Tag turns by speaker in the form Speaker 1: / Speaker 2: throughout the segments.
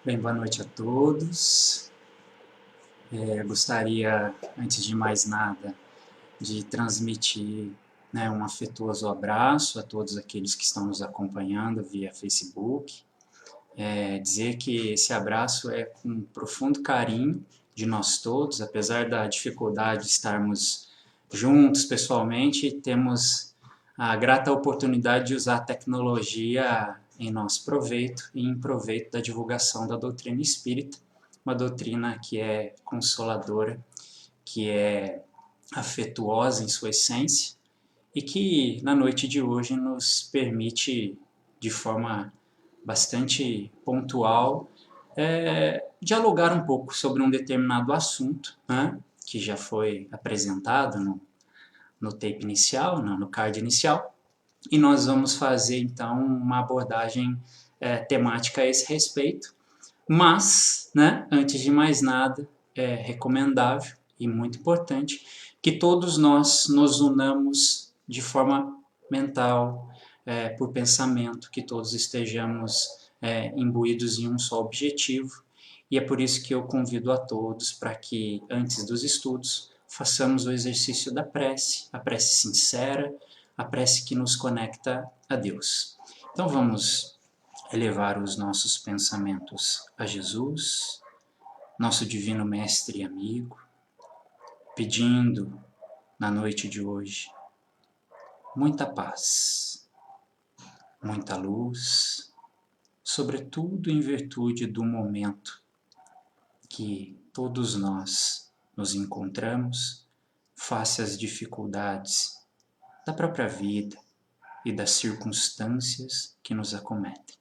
Speaker 1: Bem, boa noite a todos. Gostaria, antes de mais nada, de transmitir, um afetuoso abraço a todos aqueles que estão nos acompanhando via Facebook. Dizer que esse abraço é com profundo carinho de nós todos, apesar da dificuldade de estarmos juntos pessoalmente, temos a grata oportunidade de usar a tecnologia em nosso proveito e em proveito da divulgação da doutrina espírita, uma doutrina que é consoladora, que é afetuosa em sua essência e que na noite de hoje nos permite, de forma bastante pontual, dialogar um pouco sobre um determinado assunto, né, que já foi apresentado no tape inicial, no card inicial, e nós vamos fazer então uma abordagem temática a esse respeito. Mas, antes de mais nada, é recomendável e muito importante que todos nós nos unamos de forma mental, por pensamento, que todos estejamos imbuídos em um só objetivo. E é por isso que eu convido a todos para que, antes dos estudos, façamos o exercício da prece, a prece sincera, a prece que nos conecta a Deus. Então vamos elevar os nossos pensamentos a Jesus, nosso divino mestre e amigo, pedindo na noite de hoje muita paz, muita luz, sobretudo em virtude do momento que todos nós nos encontramos face às dificuldades da própria vida e das circunstâncias que nos acometem.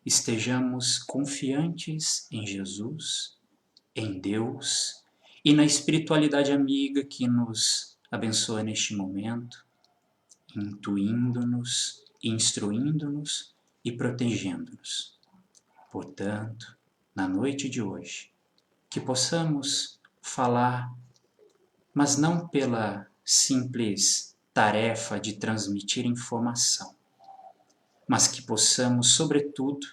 Speaker 1: Estejamos confiantes em Jesus, em Deus e na espiritualidade amiga que nos abençoa neste momento, intuindo-nos, instruindo-nos e protegendo-nos. Portanto, na noite de hoje, que possamos falar, mas não pela simples tarefa de transmitir informação, mas que possamos, sobretudo,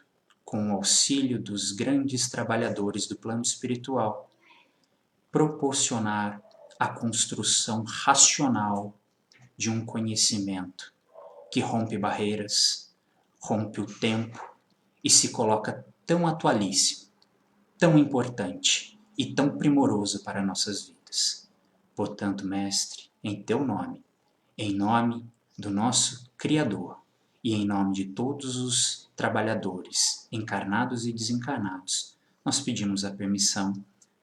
Speaker 1: com o auxílio dos grandes trabalhadores do plano espiritual, proporcionar a construção racional de um conhecimento que rompe barreiras, rompe o tempo e se coloca tão atualíssimo, tão importante e tão primoroso para nossas vidas. Portanto, Mestre, em Teu nome, em nome do nosso Criador e em nome de todos os trabalhadores, encarnados e desencarnados, nós pedimos a permissão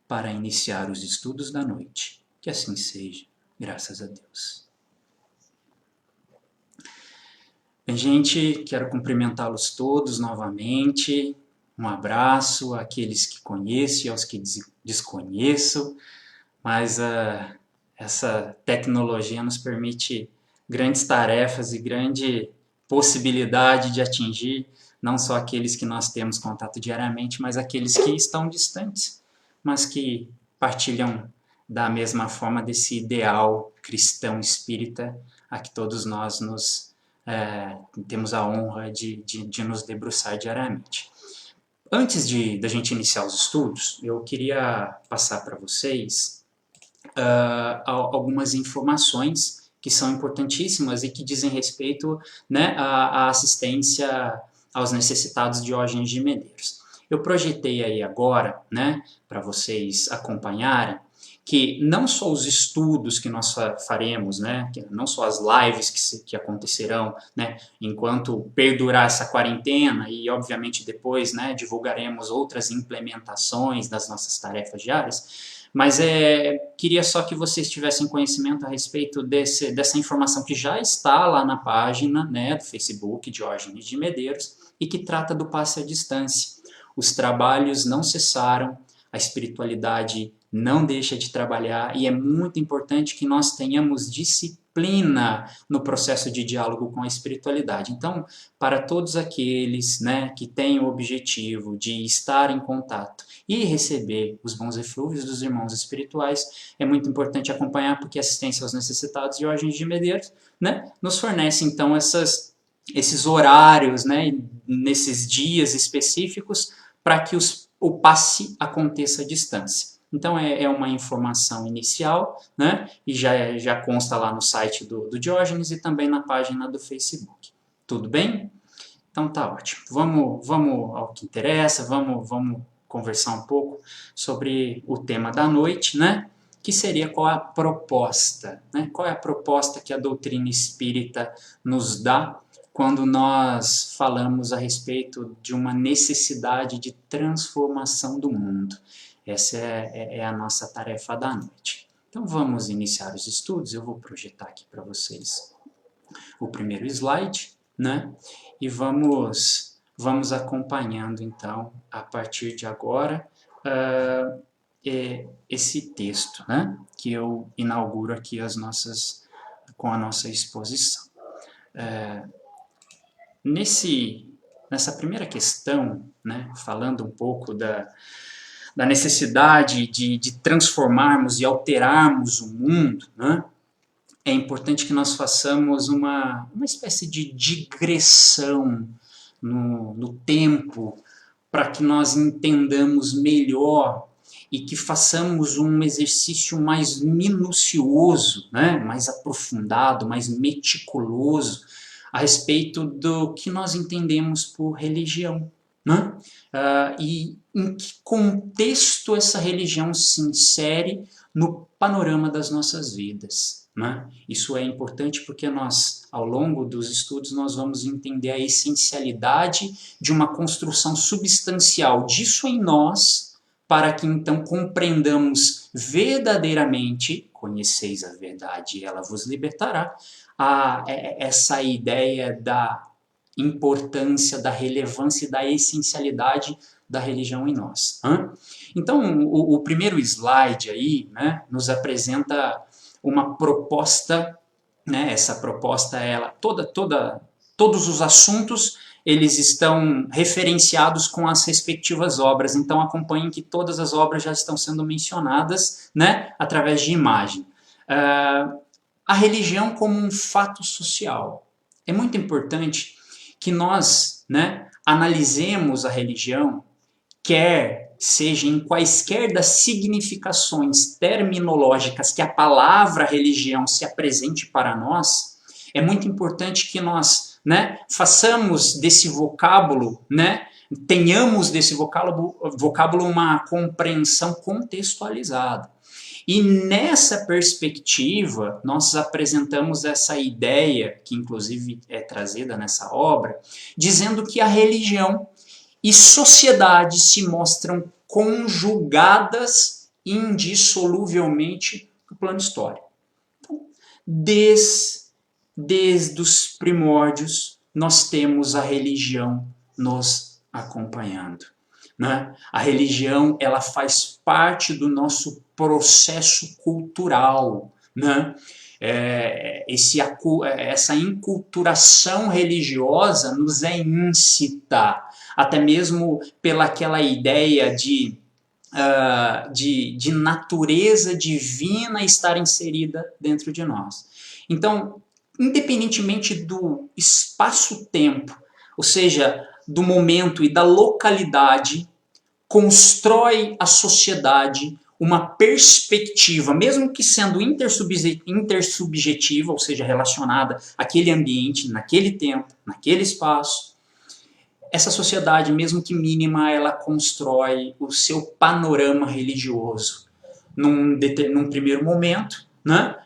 Speaker 1: para iniciar os estudos da noite. Que assim seja, graças a Deus. Bem, gente, quero cumprimentá-los todos novamente. Um abraço àqueles que conheço e aos que desconheço, mas essa tecnologia nos permite grandes tarefas e grande possibilidade de atingir não só aqueles que nós temos contato diariamente, mas aqueles que estão distantes, mas que partilham da mesma forma desse ideal cristão espírita a que todos nós temos a honra de nos debruçar diariamente. Antes da gente iniciar os estudos, eu queria passar para vocês algumas informações que são importantíssimas e que dizem respeito, à assistência aos necessitados de Diógenes de Medeiros. Eu projetei aí agora, para vocês acompanharem, que não só os estudos que nós faremos, não só as lives que acontecerão, enquanto perdurar essa quarentena e, obviamente, depois divulgaremos outras implementações das nossas tarefas diárias, mas queria só que vocês tivessem conhecimento a respeito dessa informação que já está lá na página do Facebook Diógenes de Medeiros e que trata do passe à distância. Os trabalhos não cessaram, a espiritualidade não deixa de trabalhar e é muito importante que nós tenhamos disciplina no processo de diálogo com a espiritualidade. Então, para todos aqueles que têm o objetivo de estar em contato e receber os bons eflúvios dos irmãos espirituais, é muito importante acompanhar, porque a assistência aos necessitados de Diógenes de Medeiros nos fornece então esses horários, nesses dias específicos, para que o passe aconteça à distância. Então é uma informação inicial, né? E já consta lá no site do Diógenes e também na página do Facebook. Tudo bem? Então tá ótimo. Vamos ao que interessa, vamos conversar um pouco sobre o tema da noite, né? Que seria qual a proposta, né? Qual é a proposta que a doutrina espírita nos dá quando nós falamos a respeito de uma necessidade de transformação do mundo. Essa é a nossa tarefa da noite. Então vamos iniciar os estudos. Eu vou projetar aqui para vocês o primeiro slide, né? E vamos acompanhando então a partir de agora esse texto, né? Que eu inauguro aqui com a nossa exposição. Nessa primeira questão, né, falando um pouco da necessidade de transformarmos e alterarmos o mundo, né, é importante que nós façamos uma espécie de digressão no tempo, para que nós entendamos melhor e que façamos um exercício mais minucioso, né, mais aprofundado, mais meticuloso, a respeito do que nós entendemos por religião, né? E em que contexto essa religião se insere no panorama das nossas vidas, né? Isso é importante porque nós, ao longo dos estudos, nós vamos entender a essencialidade de uma construção substancial disso em nós, para que então compreendamos verdadeiramente, conheceis a verdade e ela vos libertará, essa ideia da importância, da relevância e da essencialidade da religião em nós. Então, o primeiro slide aí, né, nos apresenta uma proposta, né, essa proposta, ela, todos os assuntos, eles estão referenciados com as respectivas obras, então acompanhem que todas as obras já estão sendo mencionadas, né, através de imagem. A religião como um fato social. É muito importante que nós, né, analisemos a religião, quer seja em quaisquer das significações terminológicas que a palavra religião se apresente para nós. É muito importante que nós, né, façamos desse vocábulo, né, tenhamos desse vocábulo uma compreensão contextualizada. E nessa perspectiva, nós apresentamos essa ideia, que inclusive é trazida nessa obra, dizendo que a religião e sociedade se mostram conjugadas indissoluvelmente no plano histórico. Então, desde os primórdios, nós temos a religião nos acompanhando, né? A religião, ela faz parte do nosso processo cultural, né? Essa inculturação religiosa nos é íncita, até mesmo pelaquela ideia de natureza divina estar inserida dentro de nós. Então, independentemente do espaço-tempo, ou seja, do momento e da localidade, constrói a sociedade uma perspectiva, mesmo que sendo intersubjetiva, ou seja, relacionada àquele ambiente, naquele tempo, naquele espaço. Essa sociedade, mesmo que mínima, ela constrói o seu panorama religioso num primeiro momento, né?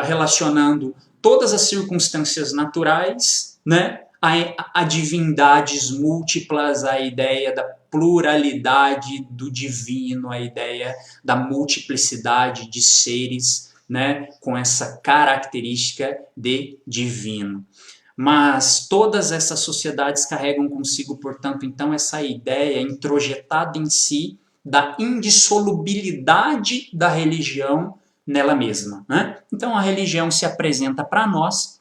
Speaker 1: Relacionando todas as circunstâncias naturais, né? A divindades múltiplas, a ideia da pluralidade do divino, a ideia da multiplicidade de seres, né, com essa característica de divino. Mas todas essas sociedades carregam consigo, portanto, então, essa ideia introjetada em si da indissolubilidade da religião nela mesma, né? Então, a religião se apresenta para nós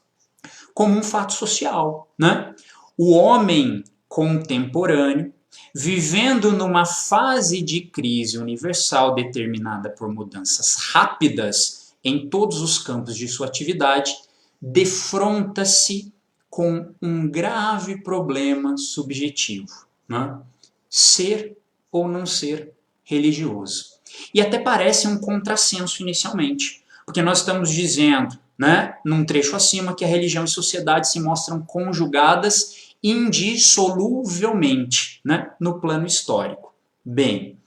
Speaker 1: como um fato social, né? O homem contemporâneo, vivendo numa fase de crise universal determinada por mudanças rápidas em todos os campos de sua atividade, defronta-se com um grave problema subjetivo, né? Ser ou não ser religioso. E até parece um contrassenso inicialmente, porque nós estamos dizendo, né, num trecho acima, que a religião e sociedade se mostram conjugadas indissoluvelmente, né, no plano histórico. Bem,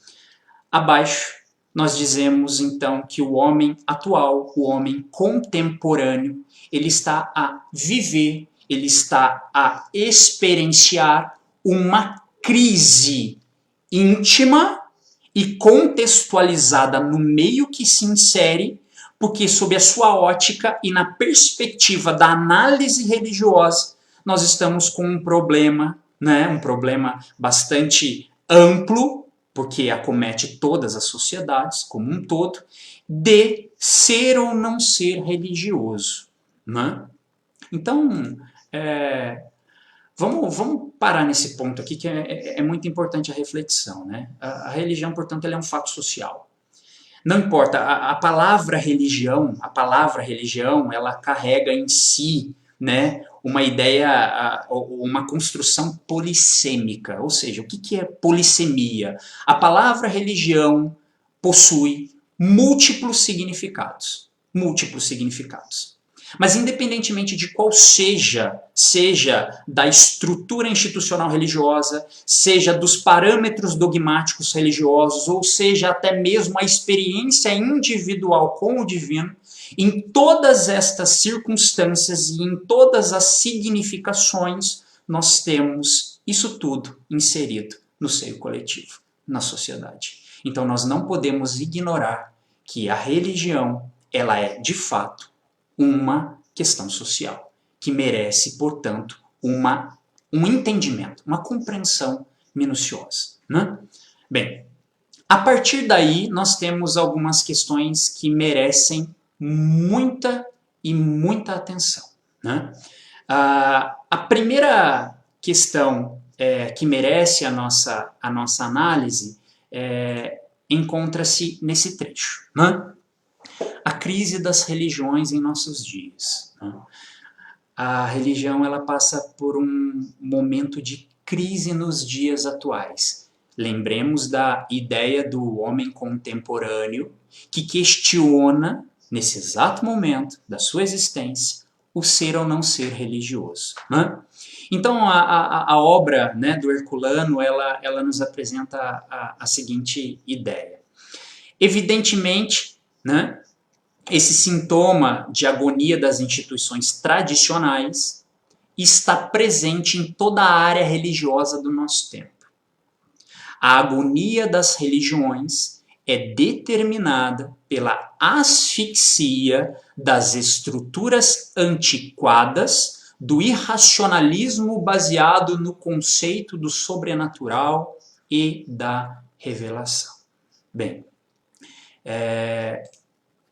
Speaker 1: abaixo nós dizemos então que o homem atual, o homem contemporâneo, ele está a viver, ele está a experienciar uma crise íntima e contextualizada no meio que se insere, porque sob a sua ótica e na perspectiva da análise religiosa, nós estamos com um problema, né, um problema bastante amplo, porque acomete todas as sociedades como um todo, de ser ou não ser religioso. Né? Então, vamos parar nesse ponto aqui, que é muito importante a reflexão. Né? A religião, portanto, ela é um fato social. Não importa, a palavra religião, ela carrega em si, né, uma ideia, uma construção polissêmica. Ou seja, o que é polissemia? A palavra religião possui múltiplos significados. Múltiplos significados. Mas independentemente de qual seja da estrutura institucional religiosa, seja dos parâmetros dogmáticos religiosos, ou seja até mesmo a experiência individual com o divino, em todas estas circunstâncias e em todas as significações, nós temos isso tudo inserido no seio coletivo, na sociedade. Então nós não podemos ignorar que a religião, ela é de fato uma questão social, que merece, portanto, um entendimento, uma compreensão minuciosa. Né? Bem, a partir daí nós temos algumas questões que merecem muita atenção. Né? A primeira questão que merece a nossa análise encontra-se nesse trecho. Né? A crise das religiões em nossos dias. Né? A religião ela passa por um momento de crise nos dias atuais. Lembremos da ideia do homem contemporâneo que questiona, nesse exato momento da sua existência, o ser ou não ser religioso. Né? Então, a obra, né, do Herculano, ela nos apresenta a seguinte ideia. Evidentemente, né, esse sintoma de agonia das instituições tradicionais está presente em toda a área religiosa do nosso tempo. A agonia das religiões é determinada pela asfixia das estruturas antiquadas do irracionalismo baseado no conceito do sobrenatural e da revelação. Bem,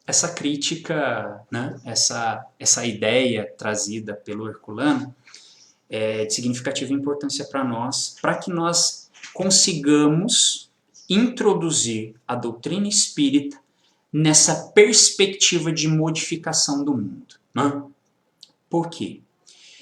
Speaker 1: essa crítica, né, essa ideia trazida pelo Herculano é de significativa importância para nós, para que nós consigamos introduzir a doutrina espírita nessa perspectiva de modificação do mundo. Né? Por quê?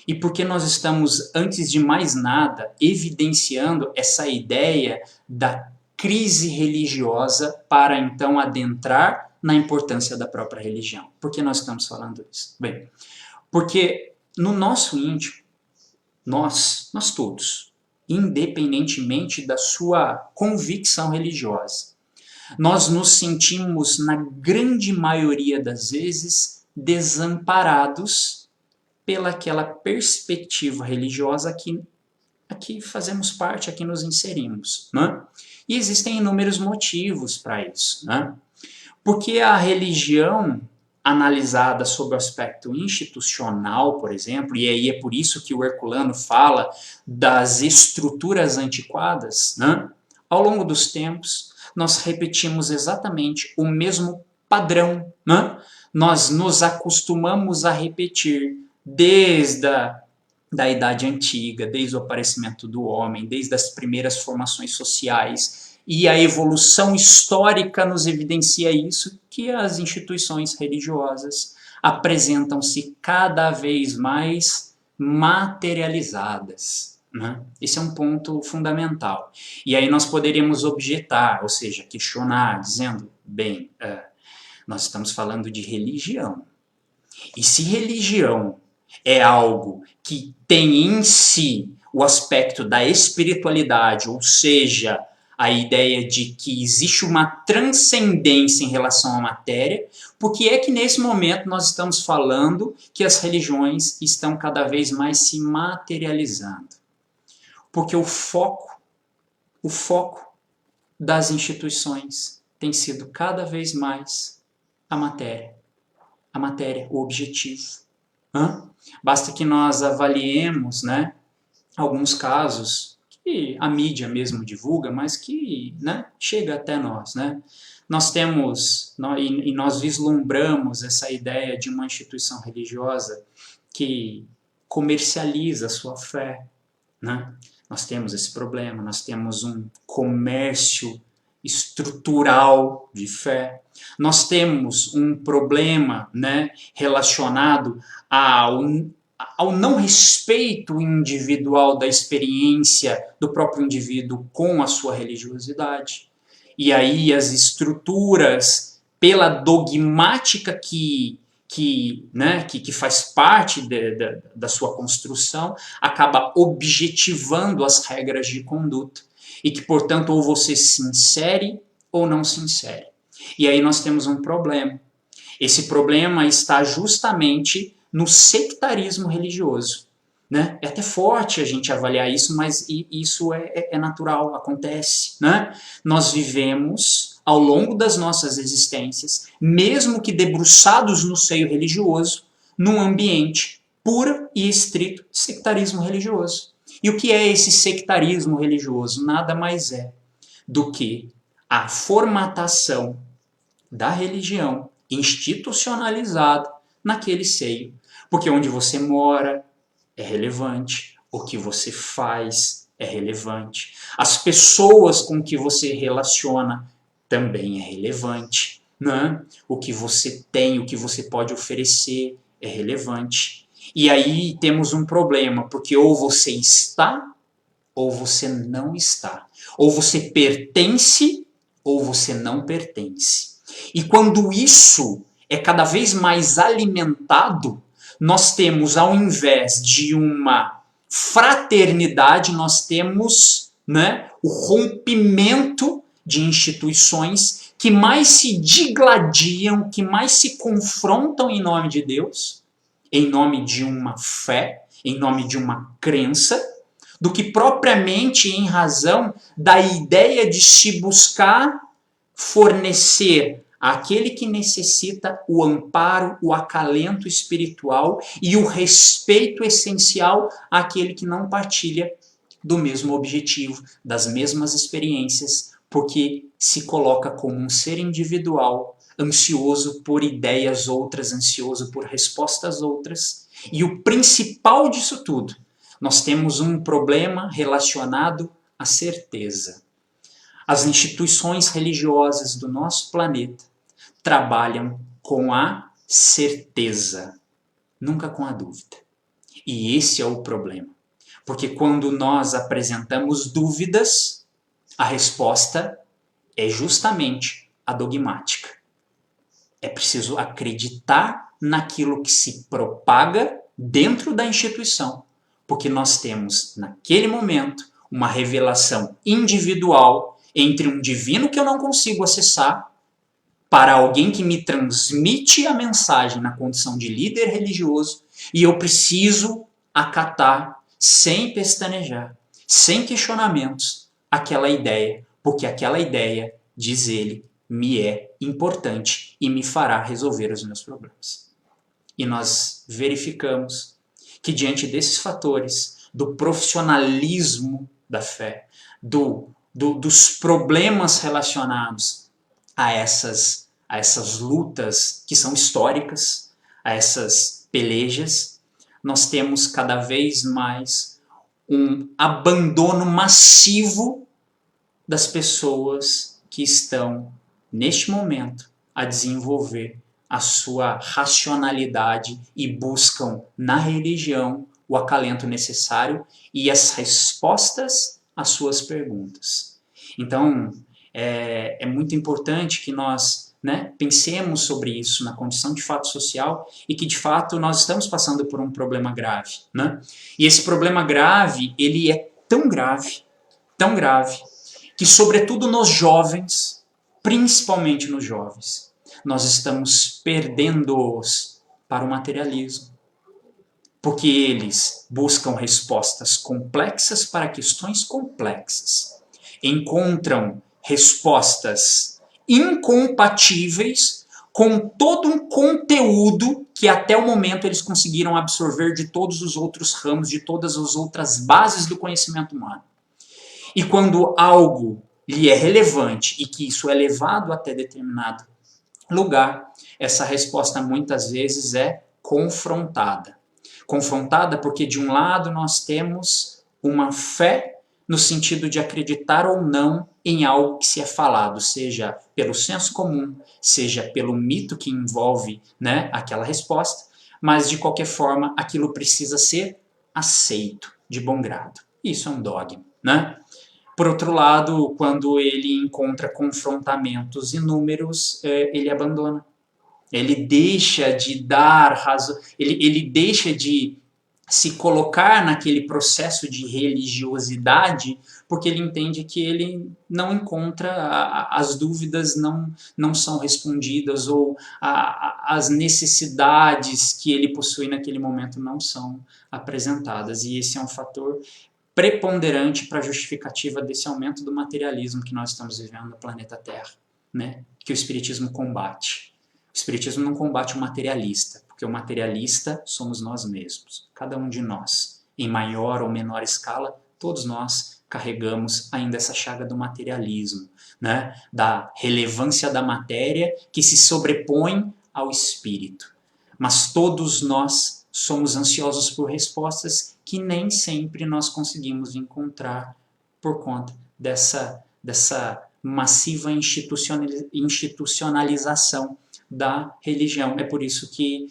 Speaker 1: E porque nós estamos, antes de mais nada, evidenciando essa ideia da crise religiosa para então adentrar na importância da própria religião. Por que nós estamos falando isso? Bem, porque no nosso íntimo, nós todos, independentemente da sua convicção religiosa, nós nos sentimos, na grande maioria das vezes, desamparados pelaquela perspectiva religiosa aqui fazemos parte, aqui nos inserimos. Né? E existem inúmeros motivos para isso. Né? Porque a religião, analisada sob o aspecto institucional, por exemplo, e aí é por isso que o Herculano fala das estruturas antiquadas, né? Ao longo dos tempos, nós repetimos exatamente o mesmo padrão. Né? Nós nos acostumamos a repetir desde da Idade Antiga, desde o aparecimento do homem, desde as primeiras formações sociais, e a evolução histórica nos evidencia isso, que as instituições religiosas apresentam-se cada vez mais materializadas. né? Esse é um ponto fundamental. E aí nós poderíamos objetar, ou seja, questionar, dizendo, bem, nós estamos falando de religião. E se religião é algo que tem em si o aspecto da espiritualidade, ou seja, a ideia de que existe uma transcendência em relação à matéria, por que é que nesse momento nós estamos falando que as religiões estão cada vez mais se materializando? Porque o foco das instituições tem sido cada vez mais a matéria, o objetivo. Basta que nós avaliemos, né, alguns casos que a mídia mesmo divulga, mas que, né, chega até nós, né? Nós temos, e nós vislumbramos essa ideia de uma instituição religiosa que comercializa a sua fé, né? Nós temos esse problema, nós temos um comércio estrutural de fé, nós temos um problema, né, relacionado ao não respeito individual da experiência do próprio indivíduo com a sua religiosidade. E aí as estruturas, pela dogmática que faz parte da sua construção, acaba objetivando as regras de conduta. E que, portanto, ou você se insere ou não se insere. E aí nós temos um problema. Esse problema está justamente no sectarismo religioso. Né? É até forte a gente avaliar isso, mas isso é natural, acontece. Né? Nós vivemos, ao longo das nossas existências, mesmo que debruçados no seio religioso, num ambiente puro e estrito de sectarismo religioso. E o que é esse sectarismo religioso? Nada mais é do que a formatação da religião institucionalizada naquele seio. Porque onde você mora é relevante, o que você faz é relevante, as pessoas com que você relaciona também é relevante, né? O que você tem, o que você pode oferecer é relevante. E aí temos um problema, porque ou você está ou você não está. Ou você pertence ou você não pertence. E quando isso é cada vez mais alimentado, nós temos, ao invés de uma fraternidade, nós temos, né, o rompimento de instituições que mais se digladiam, que mais se confrontam em nome de Deus, em nome de uma fé, em nome de uma crença, do que propriamente em razão da ideia de se buscar fornecer àquele que necessita o amparo, o acalento espiritual e o respeito essencial àquele que não partilha do mesmo objetivo, das mesmas experiências, porque se coloca como um ser individual, ansioso por ideias outras, ansioso por respostas outras. E o principal disso tudo, nós temos um problema relacionado à certeza. As instituições religiosas do nosso planeta trabalham com a certeza, nunca com a dúvida. E esse é o problema. Porque quando nós apresentamos dúvidas, a resposta é justamente a dogmática. É preciso acreditar naquilo que se propaga dentro da instituição, porque nós temos, naquele momento, uma revelação individual entre um divino que eu não consigo acessar para alguém que me transmite a mensagem na condição de líder religioso e eu preciso acatar sem pestanejar, sem questionamentos, aquela ideia, porque aquela ideia, diz ele, me é importante e me fará resolver os meus problemas. E nós verificamos que diante desses fatores, do profissionalismo da fé, dos problemas relacionados a essas lutas que são históricas, a essas pelejas, nós temos cada vez mais um abandono massivo das pessoas que estão, neste momento, a desenvolver a sua racionalidade e buscam na religião o acalento necessário e as respostas às suas perguntas. Então, é muito importante que nós, né, pensemos sobre isso na condição de fato social e que, de fato, nós estamos passando por um problema grave. Né? E esse problema grave, ele é tão grave, que, sobretudo nos jovens, principalmente nos jovens, nós estamos perdendo-os para o materialismo. Porque eles buscam respostas complexas para questões complexas. Encontram respostas incompatíveis com todo um conteúdo que até o momento eles conseguiram absorver de todos os outros ramos, de todas as outras bases do conhecimento humano. E quando algo lhe é relevante e que isso é levado até determinado lugar, essa resposta muitas vezes é confrontada. Confrontada porque, de um lado, nós temos uma fé no sentido de acreditar ou não em algo que se é falado, seja pelo senso comum, seja pelo mito que envolve, né, aquela resposta, mas, de qualquer forma, aquilo precisa ser aceito de bom grado. Isso é um dogma, né? Por outro lado, quando ele encontra confrontamentos inúmeros, ele abandona. Ele deixa de dar razão, ele deixa de se colocar naquele processo de religiosidade, porque ele entende que ele não encontra, as dúvidas não são respondidas, ou as necessidades que ele possui naquele momento não são apresentadas. E esse é um fator preponderante para a justificativa desse aumento do materialismo que nós estamos vivendo no planeta Terra, né? Que o Espiritismo combate. O Espiritismo não combate o materialista, porque o materialista somos nós mesmos, cada um de nós. Em maior ou menor escala, todos nós carregamos ainda essa chaga do materialismo, né? Da relevância da matéria que se sobrepõe ao espírito. Mas todos nós somos ansiosos por respostas que nem sempre nós conseguimos encontrar por conta dessa massiva institucionalização da religião. É por isso que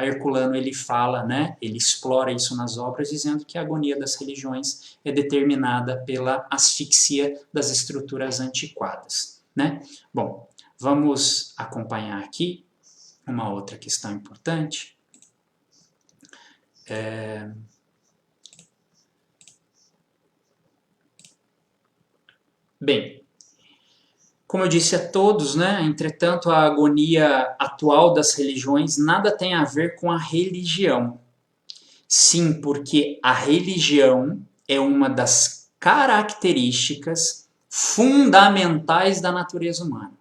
Speaker 1: Herculano ele fala, né, ele explora isso nas obras, dizendo que a agonia das religiões é determinada pela asfixia das estruturas antiquadas. Né? Bom, vamos acompanhar aqui uma outra questão importante. Bem, como eu disse a todos, né, entretanto, a agonia atual das religiões nada tem a ver com a religião. Sim, porque a religião é uma das características fundamentais da natureza humana.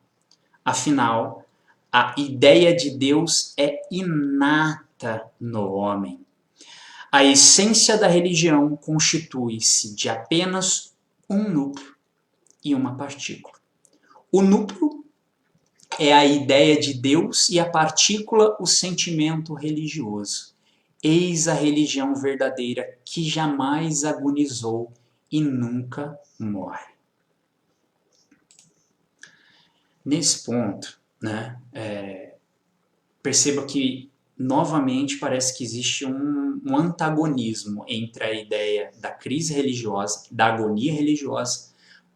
Speaker 1: Afinal, a ideia de Deus é inata no homem. A essência da religião constitui-se de apenas um núcleo e uma partícula. O núcleo é a ideia de Deus e a partícula o sentimento religioso. Eis a religião verdadeira que jamais agonizou e nunca morre. Nesse ponto, né, perceba que novamente parece que existe um antagonismo entre a ideia da crise religiosa, da agonia religiosa,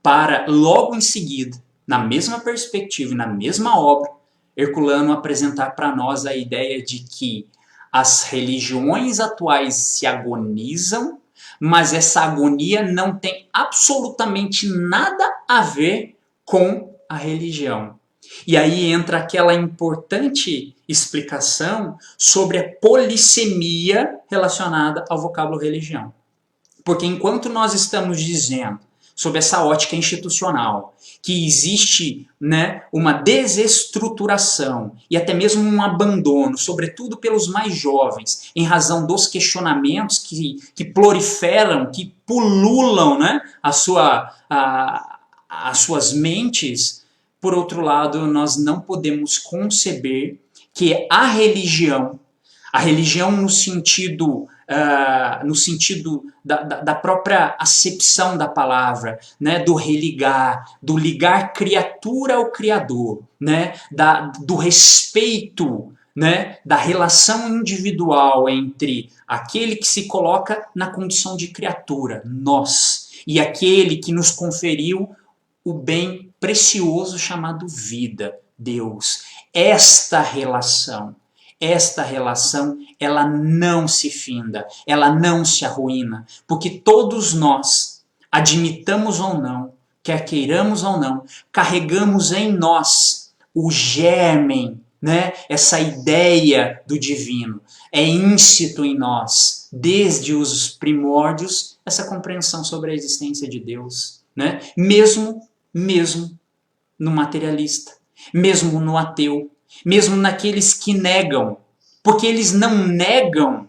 Speaker 1: para logo em seguida, na mesma perspectiva e na mesma obra, Herculano apresentar para nós a ideia de que as religiões atuais se agonizam, mas essa agonia não tem absolutamente nada a ver com a religião. E aí entra aquela importante explicação sobre a polissemia relacionada ao vocábulo religião. Porque enquanto nós estamos dizendo, sob essa ótica institucional, que existe, né, uma desestruturação e até mesmo um abandono, sobretudo pelos mais jovens, em razão dos questionamentos que proliferam, que pululam, né, as suas mentes. Por outro lado, nós não podemos conceber que a religião no sentido da própria acepção da palavra, né, do religar, do ligar criatura ao Criador, né, do respeito né, da relação individual entre aquele que se coloca na condição de criatura, nós, e aquele que nos conferiu o bem precioso chamado vida, Deus. Esta relação, ela não se finda, ela não se arruína, porque todos nós, admitamos ou não, quer queiramos ou não, carregamos em nós o germen, né? Essa ideia do divino. É íncito em nós, desde os primórdios, essa compreensão sobre a existência de Deus, né? Mesmo no materialista, mesmo no ateu, mesmo naqueles que negam, porque eles não negam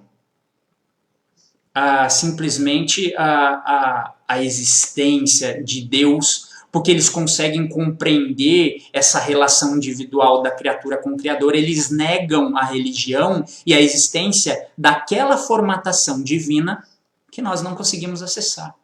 Speaker 1: simplesmente a existência de Deus, porque eles conseguem compreender essa relação individual da criatura com o Criador, eles negam a religião e a existência daquela formatação divina que nós não conseguimos acessar.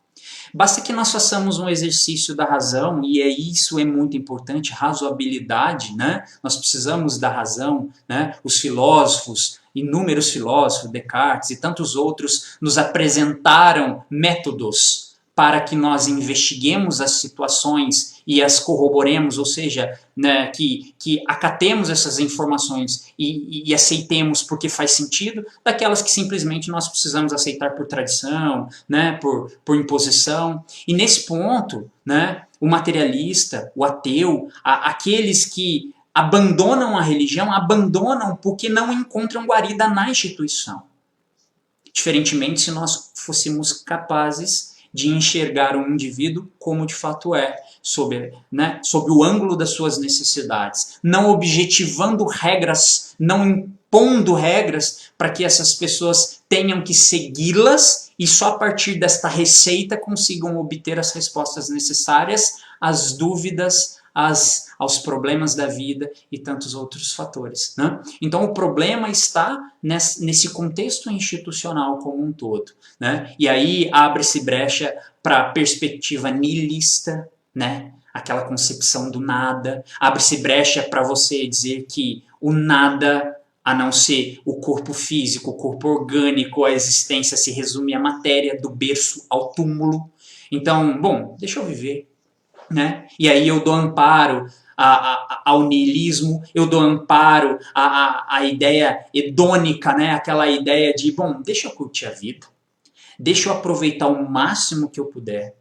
Speaker 1: Basta que nós façamos um exercício da razão, e isso é muito importante, razoabilidade, né? Nós precisamos da razão, né? Os filósofos, inúmeros filósofos, Descartes e tantos outros, nos apresentaram métodos para que nós investiguemos as situações e as corroboremos, ou seja, né, que acatemos essas informações e aceitemos porque faz sentido, daquelas que simplesmente nós precisamos aceitar por tradição, né, por imposição. E nesse ponto, né, o materialista, o ateu, aqueles que abandonam a religião, abandonam porque não encontram guarida na instituição. Diferentemente se nós fôssemos capazes de enxergar um indivíduo como de fato é, sob o ângulo das suas necessidades, não objetivando regras, não impondo regras para que essas pessoas tenham que segui-las e só a partir desta receita consigam obter as respostas necessárias às dúvidas, aos problemas da vida e tantos outros fatores, né? Então o problema está nesse contexto institucional como um todo, né? E aí abre-se brecha para a perspectiva nihilista, né? Aquela concepção do nada, abre-se brecha para você dizer que o nada, a não ser o corpo físico, o corpo orgânico, a existência se resume à matéria, do berço ao túmulo. Então, bom, deixa eu viver, né? E aí eu dou amparo ao niilismo, eu dou amparo à ideia hedônica, né? Aquela ideia de, bom, deixa eu curtir a vida, deixa eu aproveitar o máximo que eu puder,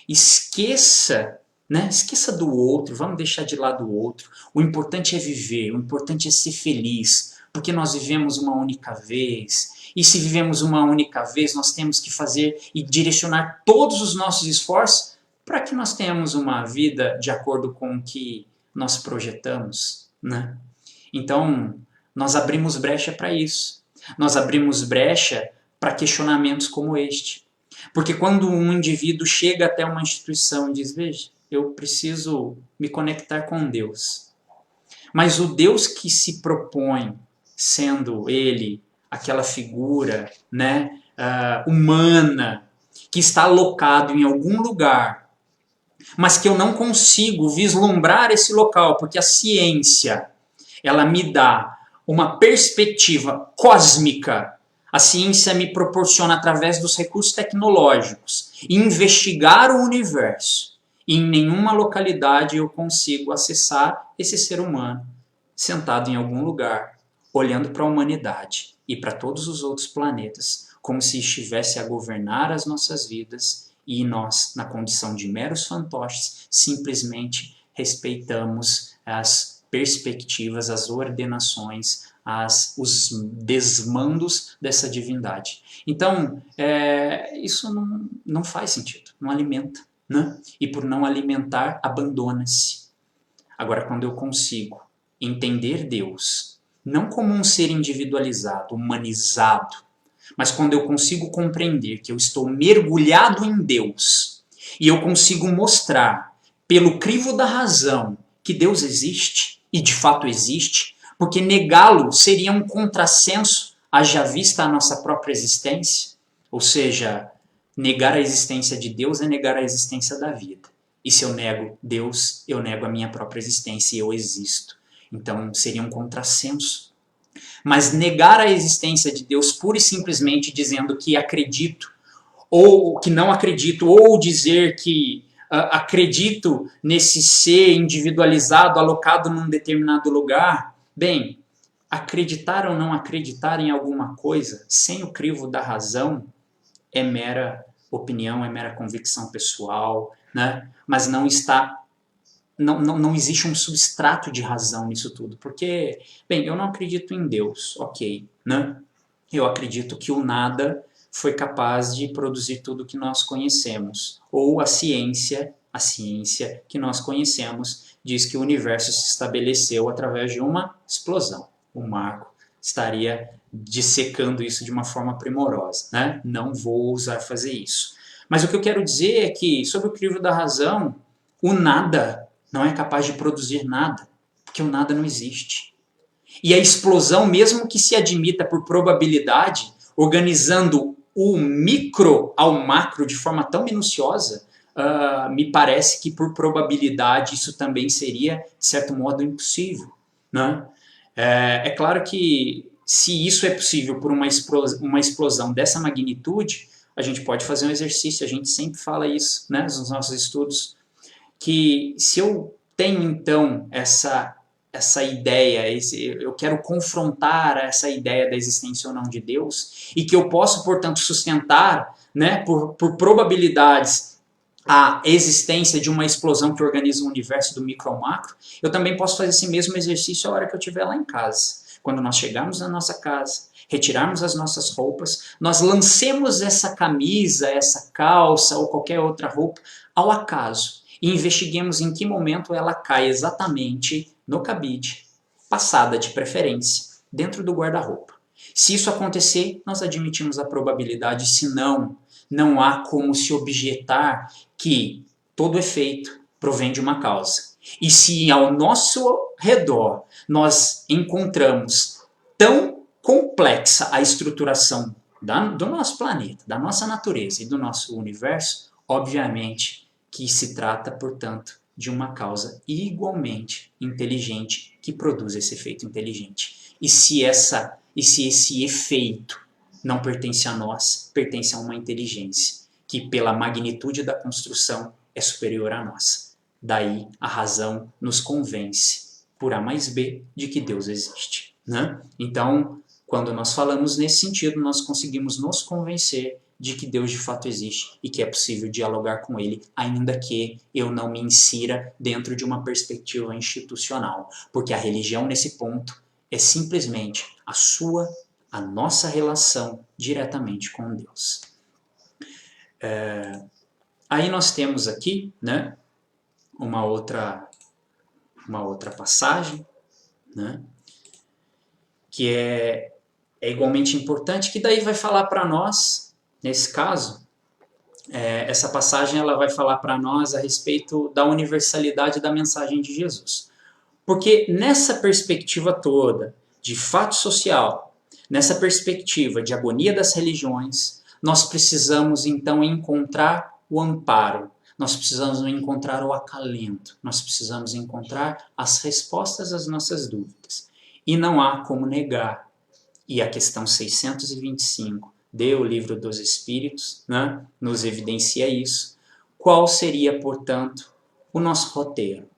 Speaker 1: esqueça, né? Esqueça do outro, vamos deixar de lado o outro, o importante é viver, o importante é ser feliz, porque nós vivemos uma única vez, e se vivemos uma única vez, nós temos que fazer e direcionar todos os nossos esforços para que nós tenhamos uma vida de acordo com o que nós projetamos, né? Então, nós abrimos brecha para isso. Nós abrimos brecha para questionamentos como este. Porque quando um indivíduo chega até uma instituição e diz, veja, eu preciso me conectar com Deus. Mas o Deus que se propõe, sendo ele aquela figura, né, humana, que está alocado em algum lugar, mas que eu não consigo vislumbrar esse local, porque a ciência, ela me dá uma perspectiva cósmica. A ciência me proporciona, através dos recursos tecnológicos, investigar o universo. E em nenhuma localidade eu consigo acessar esse ser humano, sentado em algum lugar, olhando para a humanidade e para todos os outros planetas, como se estivesse a governar as nossas vidas, e nós, na condição de meros fantoches, simplesmente respeitamos as perspectivas, as ordenações, os desmandos dessa divindade. Então, isso não faz sentido, não alimenta, né? E por não alimentar, abandona-se. Agora, quando eu consigo entender Deus, não como um ser individualizado, humanizado, mas quando eu consigo compreender que eu estou mergulhado em Deus e eu consigo mostrar pelo crivo da razão que Deus existe, e de fato existe, porque negá-lo seria um contrassenso, haja vista a nossa própria existência, ou seja, negar a existência de Deus é negar a existência da vida. E se eu nego Deus, eu nego a minha própria existência e eu existo. Então seria um contrassenso. Mas negar a existência de Deus pura e simplesmente dizendo que acredito, ou que não acredito, ou dizer que acredito nesse ser individualizado, alocado num determinado lugar, bem, acreditar ou não acreditar em alguma coisa, sem o crivo da razão, é mera opinião, é mera convicção pessoal, né? Mas não existe um substrato de razão nisso tudo, porque, bem, eu não acredito em Deus, ok, né? Eu acredito que o nada foi capaz de produzir tudo que nós conhecemos, ou a ciência que nós conhecemos diz que o universo se estabeleceu através de uma explosão. O Marco estaria dissecando isso de uma forma primorosa, né? Não vou ousar fazer isso. Mas o que eu quero dizer é que, sob o crivo da razão, o nada não é capaz de produzir nada, porque o nada não existe. E a explosão, mesmo que se admita por probabilidade, organizando o micro ao macro de forma tão minuciosa, me parece que por probabilidade isso também seria, de certo modo, impossível. Né? É claro que se isso é possível por uma explosão dessa magnitude, a gente pode fazer um exercício, a gente sempre fala isso, né, nos nossos estudos, que se eu tenho então essa ideia, eu quero confrontar essa ideia da existência ou não de Deus, e que eu posso, portanto, sustentar, né, por probabilidades, a existência de uma explosão que organiza o universo do micro ao macro, eu também posso fazer esse mesmo exercício a hora que eu estiver lá em casa. Quando nós chegarmos na nossa casa, retirarmos as nossas roupas, nós lancemos essa camisa, essa calça ou qualquer outra roupa ao acaso e investiguemos em que momento ela cai exatamente no cabide, passada de preferência, dentro do guarda-roupa. Se isso acontecer, nós admitimos a probabilidade, se não, não há como se objetar que todo efeito provém de uma causa. E se ao nosso redor nós encontramos tão complexa a estruturação do nosso planeta, da nossa natureza e do nosso universo, obviamente que se trata, portanto, de uma causa igualmente inteligente que produz esse efeito inteligente. E se esse efeito não pertence a nós, pertence a uma inteligência que, pela magnitude da construção, é superior à nossa. Daí a razão nos convence, por A mais B, de que Deus existe. Né? Então, quando nós falamos nesse sentido, nós conseguimos nos convencer de que Deus de fato existe e que é possível dialogar com Ele, ainda que eu não me insira dentro de uma perspectiva institucional. Porque a religião, nesse ponto, é simplesmente a nossa relação diretamente com Deus. Aí nós temos aqui, né, uma outra passagem, né, que é igualmente importante, que daí vai falar para nós, nesse caso, essa passagem ela vai falar para nós a respeito da universalidade da mensagem de Jesus. Porque nessa perspectiva toda de fato social, nessa perspectiva de agonia das religiões, nós precisamos então encontrar o amparo, nós precisamos encontrar o acalento, nós precisamos encontrar as respostas às nossas dúvidas. E não há como negar, e a questão 625 do Livro dos Espíritos, né, nos evidencia isso, qual seria, portanto, o nosso roteiro?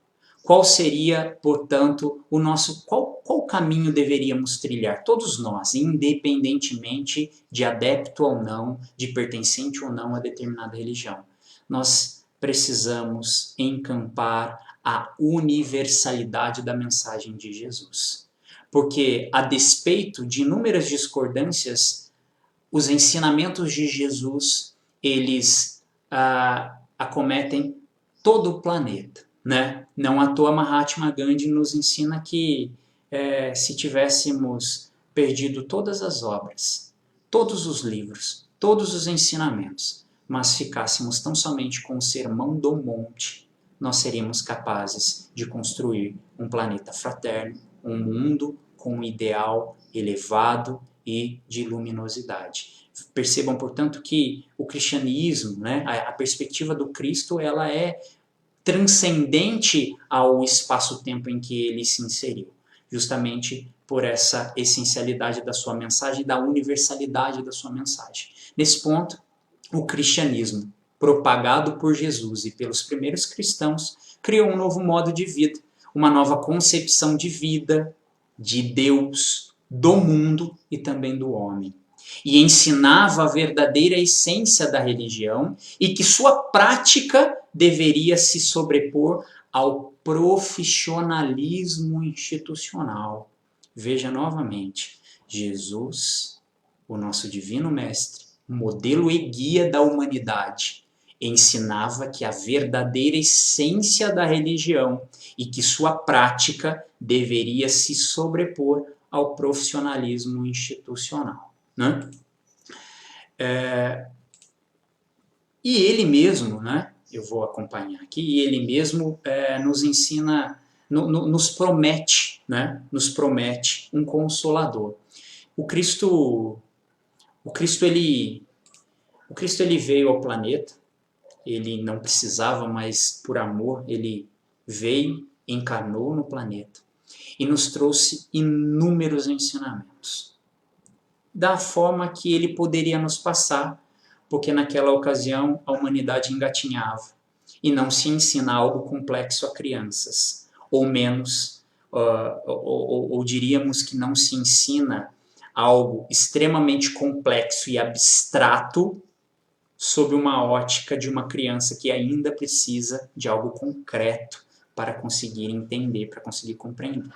Speaker 1: Qual seria, portanto, qual caminho deveríamos trilhar? Todos nós, independentemente de adepto ou não, de pertencente ou não a determinada religião. Nós precisamos encampar a universalidade da mensagem de Jesus. Porque, a despeito de inúmeras discordâncias, os ensinamentos de Jesus, eles acometem todo o planeta. Né? Não à toa Mahatma Gandhi nos ensina que se tivéssemos perdido todas as obras, todos os livros, todos os ensinamentos, mas ficássemos tão somente com o Sermão do Monte, nós seríamos capazes de construir um planeta fraterno, um mundo com um ideal elevado e de luminosidade. Percebam, portanto, que o cristianismo, né, a perspectiva do Cristo, ela é transcendente ao espaço-tempo em que ele se inseriu. justamente por essa essencialidade da sua mensagem, da universalidade da sua mensagem. Nesse ponto, o cristianismo, propagado por Jesus e pelos primeiros cristãos, criou um novo modo de vida, uma nova concepção de vida, de Deus, do mundo e também do homem. E ensinava a verdadeira essência da religião e que sua prática deveria se sobrepor ao profissionalismo institucional. Veja novamente, Jesus, o nosso divino mestre, modelo e guia da humanidade, ensinava que a verdadeira essência da religião e que sua prática deveria se sobrepor ao profissionalismo institucional. Né? E ele mesmo, né, eu vou acompanhar aqui, e ele mesmo nos ensina, nos promete, né, nos promete um consolador. O Cristo ele veio ao planeta, ele não precisava, mas por amor ele veio, encarnou no planeta e nos trouxe inúmeros ensinamentos, da forma que ele poderia nos passar, porque naquela ocasião a humanidade engatinhava e não se ensina algo complexo a crianças, ou menos, ou diríamos que não se ensina algo extremamente complexo e abstrato sob uma ótica de uma criança que ainda precisa de algo concreto para conseguir entender, para conseguir compreender.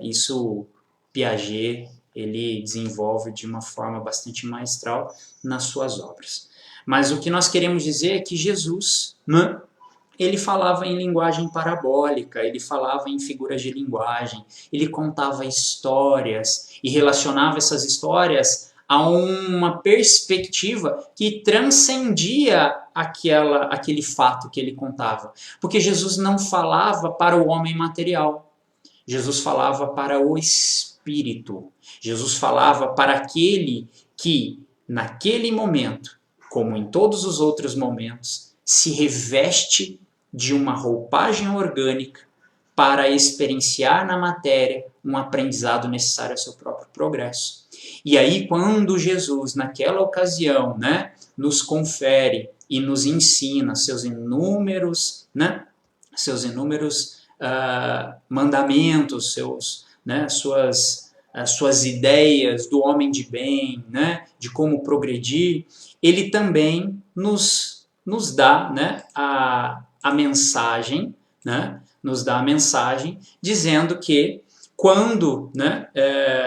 Speaker 1: Isso Piaget ele desenvolve de uma forma bastante maestral nas suas obras. Mas o que nós queremos dizer é que Jesus, né, ele falava em linguagem parabólica, ele falava em figuras de linguagem, ele contava histórias e relacionava essas histórias a uma perspectiva que transcendia aquele fato que ele contava. Porque Jesus não falava para o homem material, Jesus falava para o espírito. Jesus falava para aquele que, naquele momento, como em todos os outros momentos, se reveste de uma roupagem orgânica para experienciar na matéria um aprendizado necessário ao seu próprio progresso. E aí, quando Jesus, naquela ocasião, né, nos confere e nos ensina seus inúmeros mandamentos, suas ideias do homem de bem, né, de como progredir, ele também nos dá, né, a mensagem, né, nos dá a mensagem dizendo que quando, né,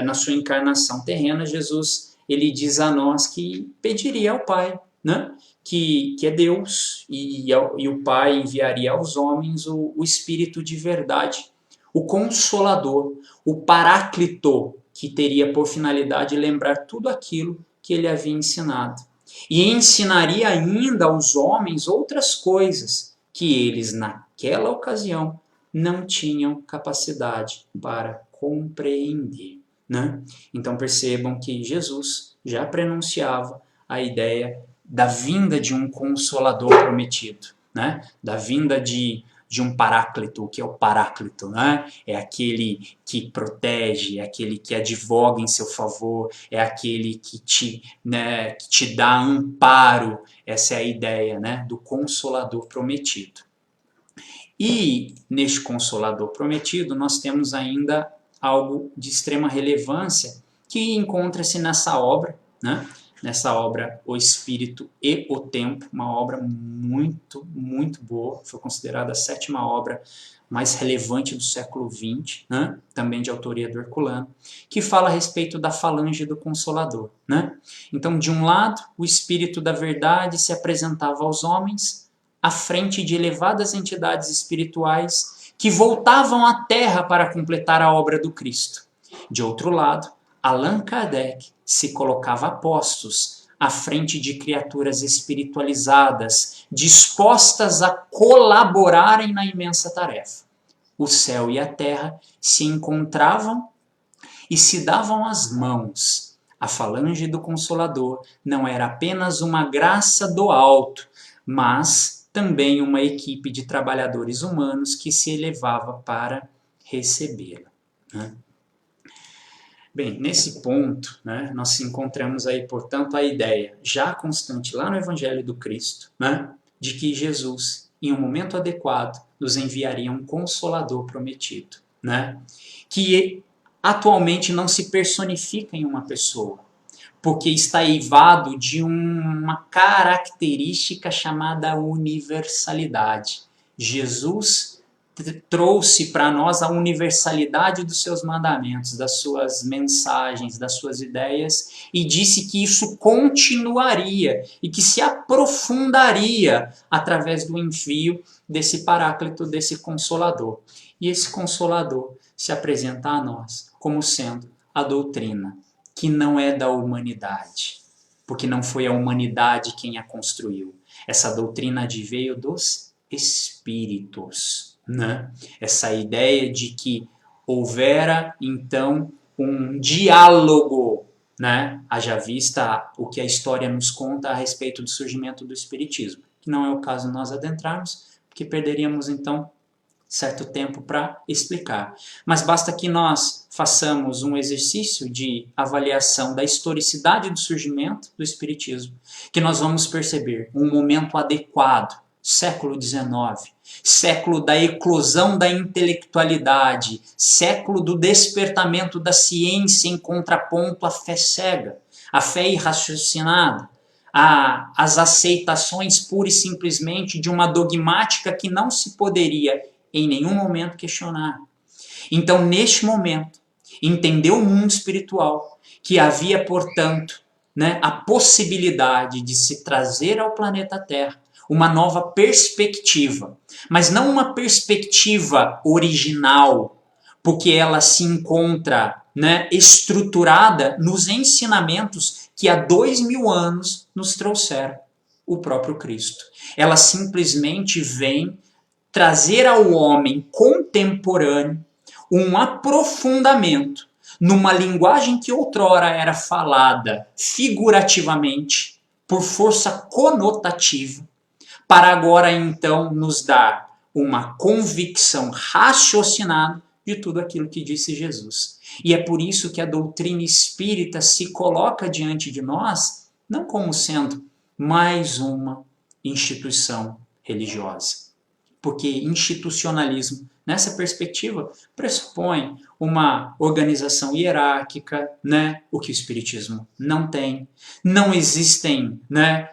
Speaker 1: na sua encarnação terrena, Jesus ele diz a nós que pediria ao Pai, né, que é Deus, e o Pai enviaria aos homens o Espírito de verdade, o Consolador, o Paráclito, que teria por finalidade lembrar tudo aquilo que ele havia ensinado. E ensinaria ainda aos homens outras coisas que eles, naquela ocasião, não tinham capacidade para compreender. Né? Então percebam que Jesus já prenunciava a ideia da vinda de um Consolador prometido, né? Da vinda de um Paráclito. O que é o Paráclito? Né? É aquele que protege, é aquele que advoga em seu favor, é aquele que te dá amparo. Essa é a ideia, né, do Consolador prometido. E neste Consolador prometido nós temos ainda algo de extrema relevância que encontra-se nessa obra, né? Nessa obra O Espírito e o Tempo, uma obra muito, muito boa, foi considerada a 7ª obra mais relevante do século XX, né? Também de autoria do Herculano, que fala a respeito da falange do Consolador. Né? Então, de um lado, o Espírito da Verdade se apresentava aos homens à frente de elevadas entidades espirituais que voltavam à Terra para completar a obra do Cristo. De outro lado, Allan Kardec se colocava a postos à frente de criaturas espiritualizadas, dispostas a colaborarem na imensa tarefa. O céu e a terra se encontravam e se davam as mãos. A falange do Consolador não era apenas uma graça do alto, mas também uma equipe de trabalhadores humanos que se elevava para recebê-la. né? Bem, nesse ponto, né, nós encontramos aí, portanto, a ideia já constante lá no Evangelho do Cristo, né, de que Jesus, em um momento adequado, nos enviaria um Consolador prometido, né, que atualmente não se personifica em uma pessoa, porque está eivado de uma característica chamada universalidade. Jesus trouxe para nós a universalidade dos seus mandamentos, das suas mensagens, das suas ideias, e disse que isso continuaria e que se aprofundaria através do envio desse Paráclito, desse Consolador. E esse Consolador se apresenta a nós como sendo a doutrina, que não é da humanidade, porque não foi a humanidade quem a construiu. Essa doutrina adveio dos espíritos, né? Essa ideia de que houvera então um diálogo, né? Haja vista o que a história nos conta a respeito do surgimento do espiritismo, que não é o caso nós adentrarmos, porque perderíamos então certo tempo para explicar. Mas basta que nós façamos um exercício de avaliação da historicidade do surgimento do espiritismo, que nós vamos perceber um momento adequado, século XIX, século da eclosão da intelectualidade, século do despertamento da ciência em contraponto à fé cega, à fé irraciocinada, às aceitações pura e simplesmente de uma dogmática que não se poderia em nenhum momento questionar. Então, neste momento, entendeu o mundo espiritual que havia, portanto, né, a possibilidade de se trazer ao planeta Terra uma nova perspectiva, mas não uma perspectiva original, porque ela se encontra, né, estruturada nos ensinamentos que há 2000 anos nos trouxeram o próprio Cristo. Ela simplesmente vem trazer ao homem contemporâneo um aprofundamento numa linguagem que outrora era falada figurativamente, por força conotativa, para agora então nos dar uma convicção raciocinada de tudo aquilo que disse Jesus. E é por isso que a doutrina espírita se coloca diante de nós não como sendo mais uma instituição religiosa. Porque institucionalismo, nessa perspectiva, pressupõe uma organização hierárquica, né? O que o espiritismo não tem. Não existem, né?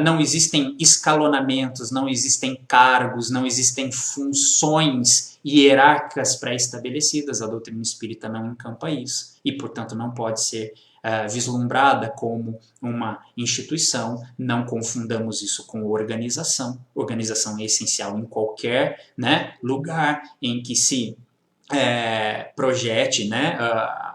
Speaker 1: Não existem escalonamentos, não existem cargos, não existem funções hierárquicas pré-estabelecidas. A doutrina espírita não encampa isso e, portanto, não pode ser vislumbrada como uma instituição. Não confundamos isso com organização. Organização é essencial em qualquer, né, lugar em que se projete, né,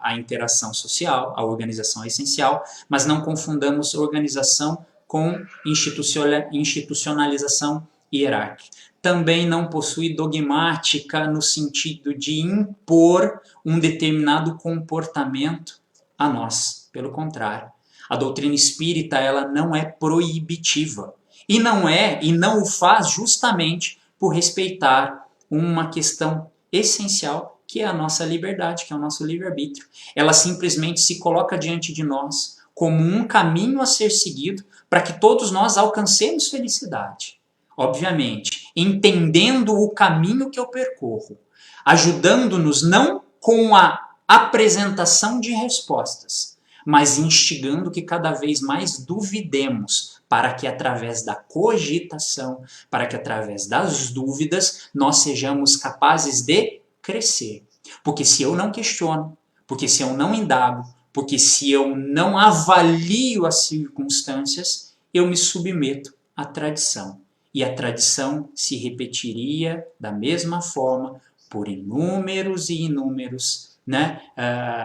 Speaker 1: a interação social. A organização é essencial, mas não confundamos organização com institucionalização hierárquica. Também não possui dogmática no sentido de impor um determinado comportamento a nós. Pelo contrário, a doutrina espírita ela não é proibitiva e não o faz justamente por respeitar uma questão essencial que é a nossa liberdade, que é o nosso livre-arbítrio. Ela simplesmente se coloca diante de nós como um caminho a ser seguido para que todos nós alcancemos felicidade. Obviamente, entendendo o caminho que eu percorro, ajudando-nos não com a apresentação de respostas, mas instigando que cada vez mais duvidemos, para que através da cogitação, para que através das dúvidas, nós sejamos capazes de crescer. Porque se eu não questiono, porque se eu não indago, porque se eu não avalio as circunstâncias, eu me submeto à tradição. E a tradição se repetiria da mesma forma por inúmeros e inúmeros, né,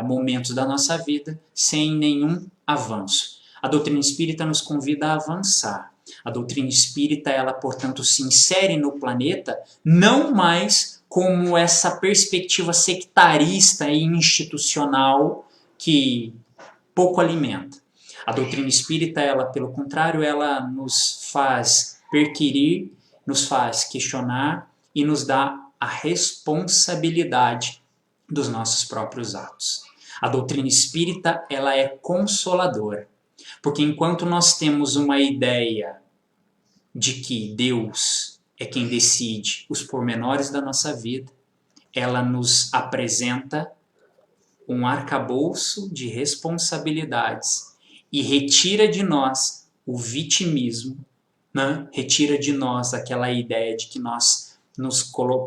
Speaker 1: momentos da nossa vida sem nenhum avanço. A doutrina espírita nos convida a avançar. A doutrina espírita, ela, portanto, se insere no planeta não mais como essa perspectiva sectarista e institucional que pouco alimenta. A doutrina espírita, ela, pelo contrário, ela nos faz perquirir, nos faz questionar e nos dá a responsabilidade dos nossos próprios atos. A doutrina espírita, ela é consoladora, porque enquanto nós temos uma ideia de que Deus é quem decide os pormenores da nossa vida, ela nos apresenta um arcabouço de responsabilidades e retira de nós o vitimismo, né? Retira de nós aquela ideia de que nós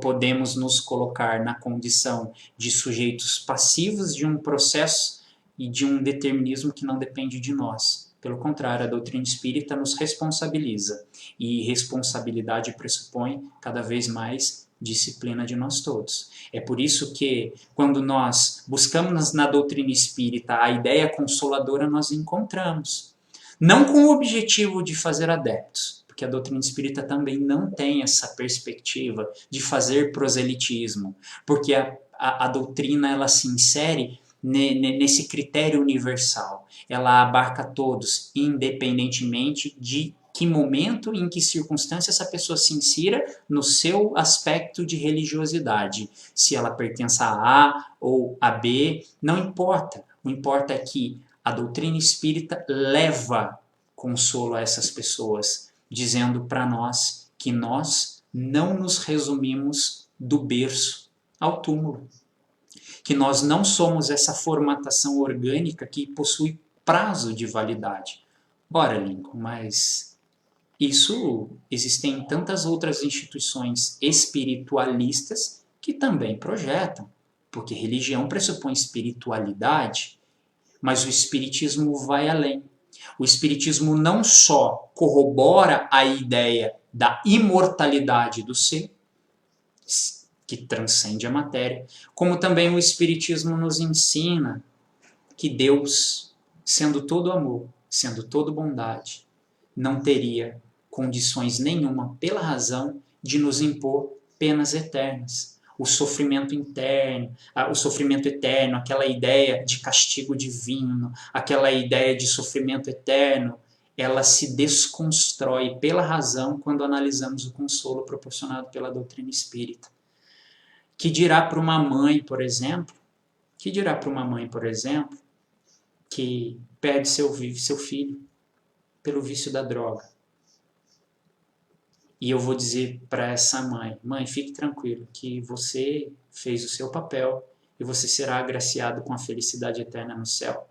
Speaker 1: podemos nos colocar na condição de sujeitos passivos de um processo e de um determinismo que não depende de nós. Pelo contrário, a doutrina espírita nos responsabiliza, e responsabilidade pressupõe cada vez mais disciplina de nós todos. É por isso que, quando nós buscamos na doutrina espírita a ideia consoladora, nós encontramos. Não com o objetivo de fazer adeptos, porque a doutrina espírita também não tem essa perspectiva de fazer proselitismo, porque a doutrina ela se insere nesse critério universal. Ela abarca todos, independentemente de que momento e em que circunstância essa pessoa se insira no seu aspecto de religiosidade. Se ela pertence a A ou a B, não importa. O que importa é que a doutrina espírita leva consolo a essas pessoas, dizendo para nós que nós não nos resumimos do berço ao túmulo, que nós não somos essa formatação orgânica que possui prazo de validade. Ora, Lincoln, mas isso existem tantas outras instituições espiritualistas que também projetam, porque religião pressupõe espiritualidade, mas o espiritismo vai além. O espiritismo não só corrobora a ideia da imortalidade do ser, que transcende a matéria, como também o espiritismo nos ensina que Deus, sendo todo amor, sendo todo bondade, não teria condições nenhuma, pela razão, de nos impor penas eternas. O sofrimento interno, o sofrimento eterno, aquela ideia de castigo divino, aquela ideia de sofrimento eterno, ela se desconstrói pela razão quando analisamos o consolo proporcionado pela doutrina espírita. Que dirá para uma mãe, por exemplo, que perde seu filho pelo vício da droga. E eu vou dizer para essa mãe, fique tranquilo, que você fez o seu papel e você será agraciado com a felicidade eterna no céu.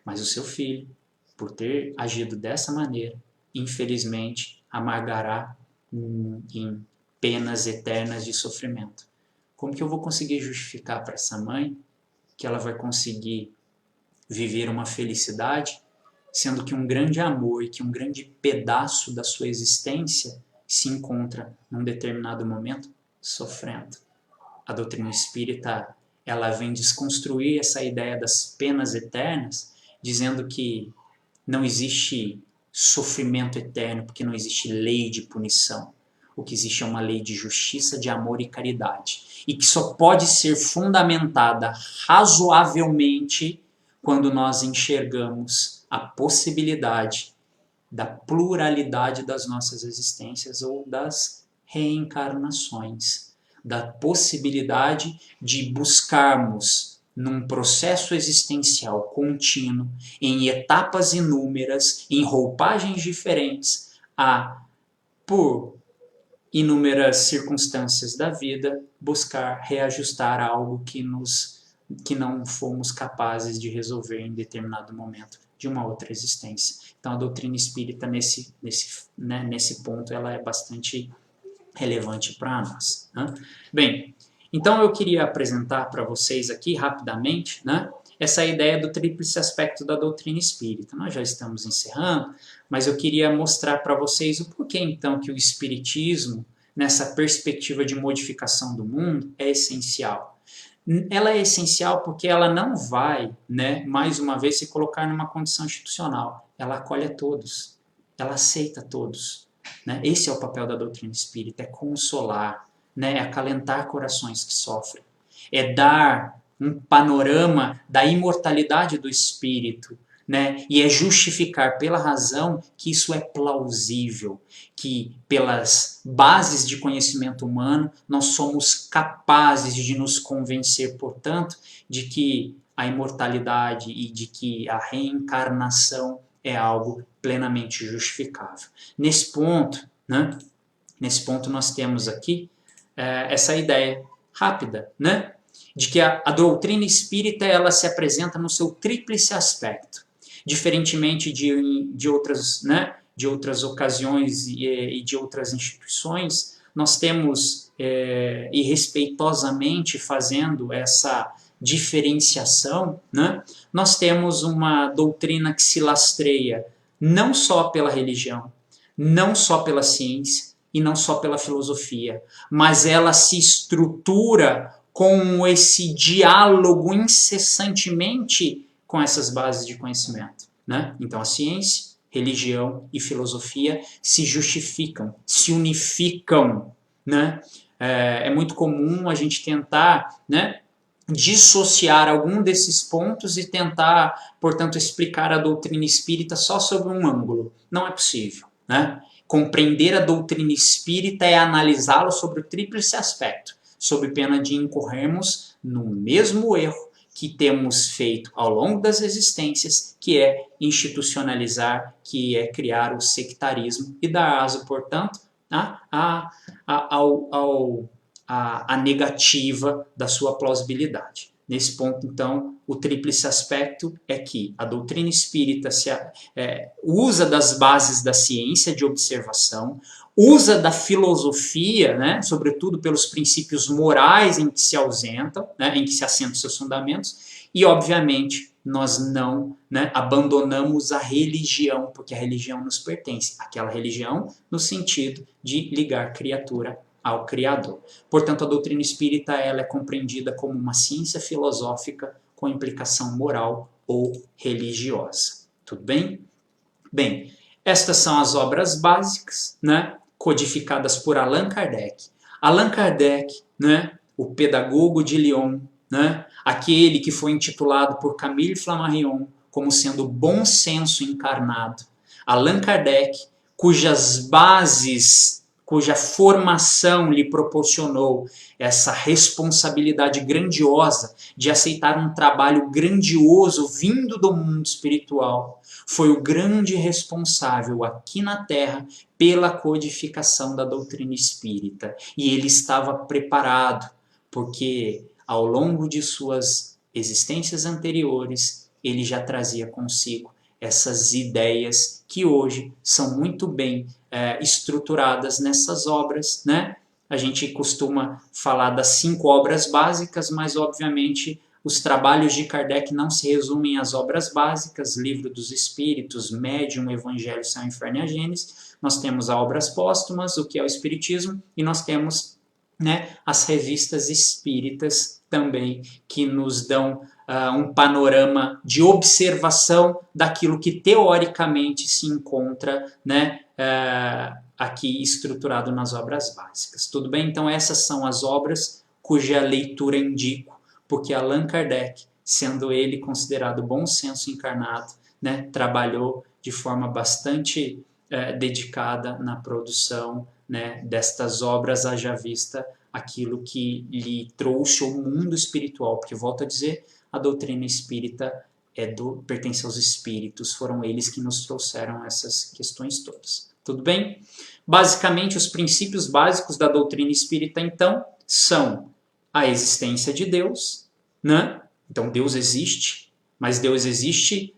Speaker 1: Mas o seu filho, por ter agido dessa maneira, infelizmente, amargará em penas eternas de sofrimento. Como que eu vou conseguir justificar para essa mãe que ela vai conseguir viver uma felicidade, sendo que um grande amor e que um grande pedaço da sua existência se encontra num determinado momento sofrendo? A doutrina espírita, ela vem desconstruir essa ideia das penas eternas, dizendo que não existe sofrimento eterno, porque não existe lei de punição. O que existe é uma lei de justiça, de amor e caridade, e que só pode ser fundamentada razoavelmente quando nós enxergamos a possibilidade da pluralidade das nossas existências ou das reencarnações, da possibilidade de buscarmos num processo existencial contínuo, em etapas inúmeras, em roupagens diferentes, por inúmeras circunstâncias da vida, buscar reajustar algo que não fomos capazes de resolver em determinado momento de uma outra existência. Então a doutrina espírita nesse ponto ela é bastante relevante para nós. Né? Bem, então eu queria apresentar para vocês aqui rapidamente, essa ideia do tríplice aspecto da doutrina espírita. Nós já estamos encerrando, mas eu queria mostrar para vocês o porquê então que o espiritismo, nessa perspectiva de modificação do mundo, é essencial. Ela é essencial porque ela não vai, mais uma vez, se colocar numa condição institucional. Ela acolhe a todos, ela aceita todos. Esse é o papel da doutrina espírita, é consolar, é acalentar corações que sofrem, é dar um panorama da imortalidade do espírito, né? E é justificar pela razão que isso é plausível, que pelas bases de conhecimento humano nós somos capazes de nos convencer, portanto, de que a imortalidade e de que a reencarnação é algo plenamente justificável. Nesse ponto, né? Nesse ponto nós temos aqui essa ideia rápida, né? De que a doutrina espírita ela se apresenta no seu tríplice aspecto, diferentemente de outras, né, de outras ocasiões e de outras instituições. Nós temos, e respeitosamente fazendo essa diferenciação, né, nós temos uma doutrina que se lastreia não só pela religião, não só pela ciência e não só pela filosofia, mas ela se estrutura com esse diálogo incessantemente com essas bases de conhecimento, né? Então a ciência, religião e filosofia se justificam, se unificam, né? É muito comum a gente tentar, né, dissociar algum desses pontos e tentar, portanto, explicar a doutrina espírita só sob um ângulo. Não é possível, né? Compreender a doutrina espírita é analisá-lo sobre o tríplice aspecto, sob pena de incorrermos no mesmo erro que temos feito ao longo das existências, que é institucionalizar, que é criar o sectarismo e dar aso, portanto, a negativa da sua plausibilidade. Nesse ponto, então, o tríplice aspecto é que a doutrina espírita usa das bases da ciência de observação, usa da filosofia, né, sobretudo pelos princípios morais em que se ausentam, né, em que se assentam seus fundamentos, e, obviamente, nós não, né, abandonamos a religião, porque a religião nos pertence. Aquela religião no sentido de ligar criatura ao Criador. Portanto, a doutrina espírita ela é compreendida como uma ciência filosófica com implicação moral ou religiosa. Tudo bem? Bem, estas são as obras básicas, né, codificadas por Allan Kardec. Allan Kardec, né, o pedagogo de Lyon, né, aquele que foi intitulado por Camille Flammarion como sendo bom senso encarnado. Allan Kardec, cujas bases, cuja formação lhe proporcionou essa responsabilidade grandiosa de aceitar um trabalho grandioso vindo do mundo espiritual, foi o grande responsável aqui na Terra pela codificação da doutrina espírita. E ele estava preparado, porque ao longo de suas existências anteriores, ele já trazia consigo essas ideias que hoje são muito bem estruturadas nessas obras, né? A gente costuma falar das 5 obras básicas, mas obviamente os trabalhos de Kardec não se resumem às obras básicas, Livro dos Espíritos, Médium, Evangelho, Céu, Inferno e a Gênese. Nós temos as obras póstumas, o que é o Espiritismo, e nós temos, né, as revistas espíritas também, que nos dão um panorama de observação daquilo que teoricamente se encontra, né, aqui estruturado nas obras básicas. Tudo bem? Então essas são as obras cuja leitura indico, porque Allan Kardec, sendo ele considerado bom senso encarnado, né, trabalhou de forma bastante dedicada na produção, né, destas obras, haja vista aquilo que lhe trouxe o mundo espiritual, porque, volto a dizer, a doutrina espírita pertence aos espíritos, foram eles que nos trouxeram essas questões todas. Tudo bem? Basicamente, os princípios básicos da doutrina espírita, então, são a existência de Deus, né? Então, Deus existe, mas Deus existe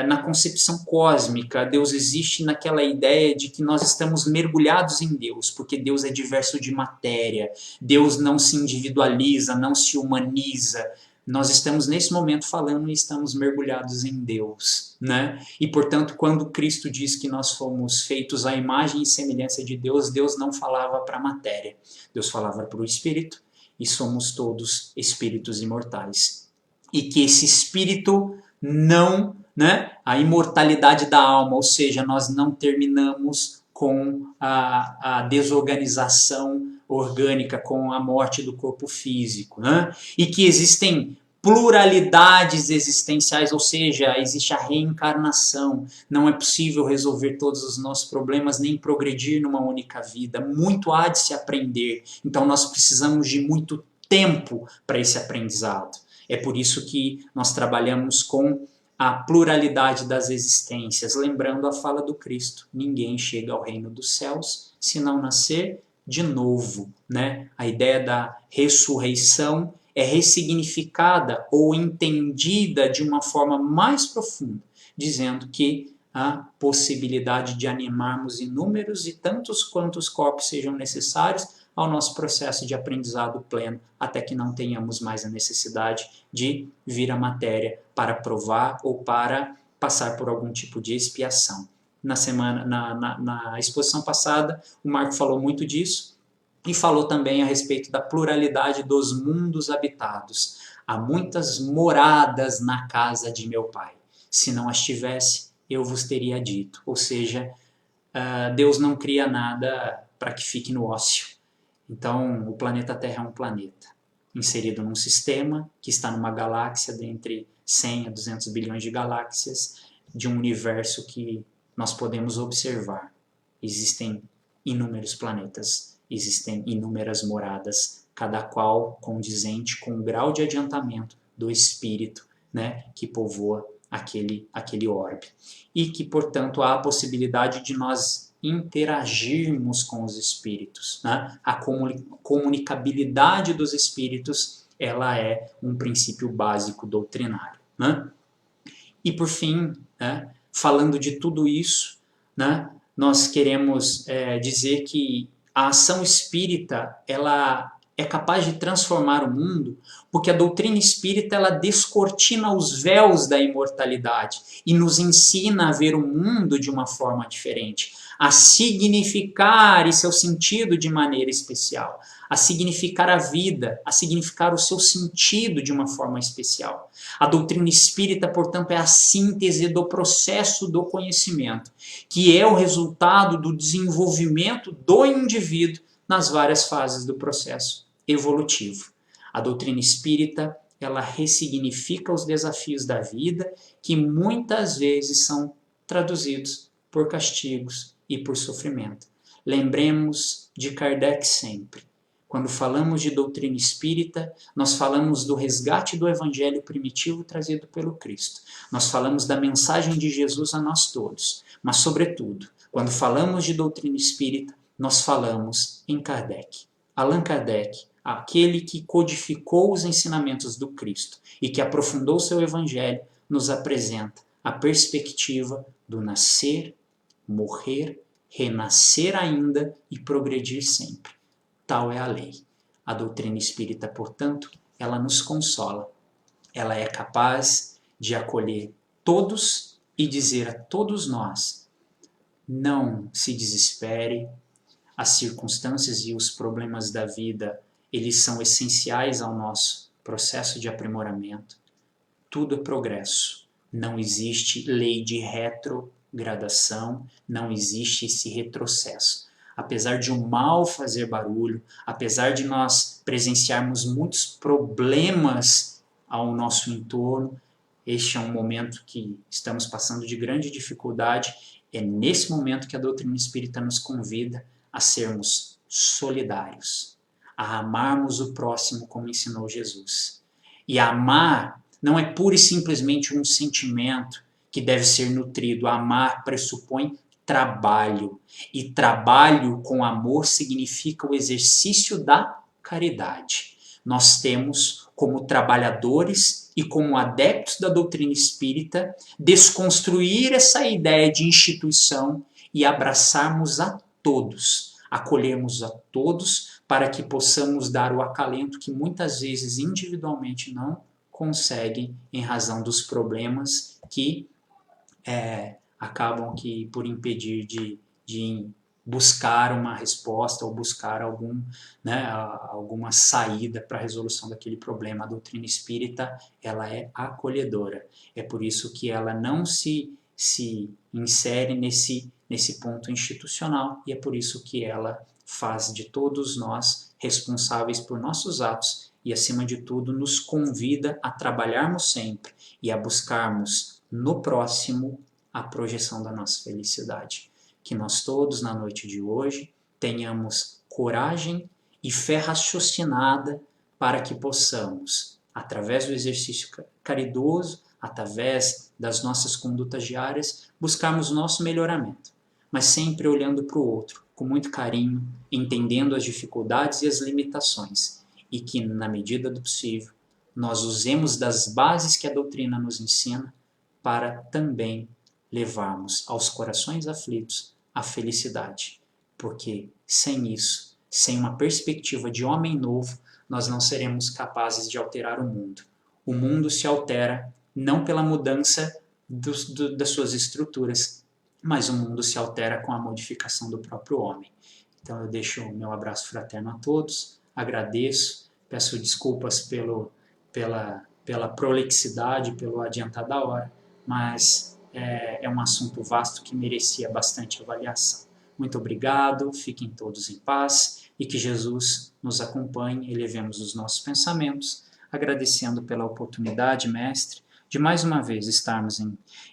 Speaker 1: na concepção cósmica, Deus existe naquela ideia de que nós estamos mergulhados em Deus, porque Deus é diverso de matéria, Deus não se individualiza, não se humaniza. Nós estamos nesse momento falando e estamos mergulhados em Deus, né? E portanto, quando Cristo diz que nós fomos feitos à imagem e semelhança de Deus, Deus não falava para a matéria, Deus falava para o Espírito, e somos todos espíritos imortais. E que esse Espírito não, né, a imortalidade da alma, ou seja, nós não terminamos com a desorganização orgânica, com a morte do corpo físico, né? E que existem pluralidades existenciais, ou seja, existe a reencarnação. Não é possível resolver todos os nossos problemas nem progredir numa única vida. Muito há de se aprender. Então nós precisamos de muito tempo para esse aprendizado. É por isso que nós trabalhamos com a pluralidade das existências, lembrando a fala do Cristo: ninguém chega ao reino dos céus se não nascer de novo, né? A ideia da ressurreição é ressignificada ou entendida de uma forma mais profunda, dizendo que a possibilidade de animarmos inúmeros e tantos quantos corpos sejam necessários ao nosso processo de aprendizado pleno, até que não tenhamos mais a necessidade de vir à matéria para provar ou para passar por algum tipo de expiação. Na exposição passada, o Marco falou muito disso e falou também a respeito da pluralidade dos mundos habitados. Há muitas moradas na casa de meu Pai. Se não as tivesse, eu vos teria dito. Ou seja, Deus não cria nada para que fique no ócio. Então, o planeta Terra é um planeta inserido num sistema que está numa galáxia dentre 100 a 200 bilhões de galáxias, de um universo que nós podemos observar. Existem inúmeros planetas, existem inúmeras moradas, cada qual condizente com o grau de adiantamento do espírito, né, que povoa aquele orbe. E que, portanto, há a possibilidade de nós interagirmos com os espíritos, né? A comunicabilidade dos espíritos, ela é um princípio básico doutrinário, né? E por fim, né, falando de tudo isso, né, nós queremos dizer que a ação espírita, ela é capaz de transformar o mundo, porque a doutrina espírita, ela descortina os véus da imortalidade e nos ensina a ver o mundo de uma forma diferente, a significar seu sentido de maneira especial, a significar a vida, a significar o seu sentido de uma forma especial. A doutrina espírita, portanto, é a síntese do processo do conhecimento, que é o resultado do desenvolvimento do indivíduo nas várias fases do processo evolutivo. A doutrina espírita, ela ressignifica os desafios da vida, que muitas vezes são traduzidos por castigos e por sofrimento. Lembremos de Kardec sempre. Quando falamos de doutrina espírita, nós falamos do resgate do evangelho primitivo trazido pelo Cristo. Nós falamos da mensagem de Jesus a nós todos. Mas, sobretudo, quando falamos de doutrina espírita, nós falamos em Kardec. Allan Kardec, aquele que codificou os ensinamentos do Cristo e que aprofundou seu evangelho, nos apresenta a perspectiva do nascer, morrer, renascer ainda e progredir sempre. Tal é a lei. A doutrina espírita, portanto, ela nos consola. Ela é capaz de acolher todos e dizer a todos nós: não se desespere, as circunstâncias e os problemas da vida, eles são essenciais ao nosso processo de aprimoramento. Tudo é progresso. Não existe lei de retrogradação, não existe esse retrocesso. Apesar de o mal fazer barulho, apesar de nós presenciarmos muitos problemas ao nosso entorno, este é um momento que estamos passando de grande dificuldade. É nesse momento que a doutrina espírita nos convida a sermos solidários, a amarmos o próximo como ensinou Jesus. E amar não é pura e simplesmente um sentimento que deve ser nutrido. Amar pressupõe trabalho. E trabalho com amor significa o exercício da caridade. Nós temos, como trabalhadores e como adeptos da doutrina espírita, desconstruir essa ideia de instituição e abraçarmos a todos, acolhermos a todos para que possamos dar o acalento que muitas vezes individualmente não conseguem em razão dos problemas que acabam que por impedir de buscar uma resposta ou buscar alguma saída para a resolução daquele problema. A doutrina espírita, ela é acolhedora. É por isso que ela não se insere nesse ponto institucional e é por isso que ela faz de todos nós responsáveis por nossos atos e, acima de tudo, nos convida a trabalharmos sempre e a buscarmos no próximo a projeção da nossa felicidade. Que nós todos, na noite de hoje, tenhamos coragem e fé raciocinada para que possamos, através do exercício caridoso, através das nossas condutas diárias, buscarmos o nosso melhoramento, mas sempre olhando para o outro, com muito carinho, entendendo as dificuldades e as limitações, e que, na medida do possível, nós usemos das bases que a doutrina nos ensina para também levarmos aos corações aflitos a felicidade, porque sem isso, sem uma perspectiva de homem novo, nós não seremos capazes de alterar o mundo. O mundo se altera não pela mudança das suas estruturas, mas o mundo se altera com a modificação do próprio homem. Então eu deixo o meu abraço fraterno a todos, agradeço, peço desculpas pela prolixidade, pelo adiantar da hora, mas é um assunto vasto que merecia bastante avaliação. Muito obrigado, fiquem todos em paz e que Jesus nos acompanhe, elevemos os nossos pensamentos, agradecendo pela oportunidade, Mestre, de mais uma vez estarmos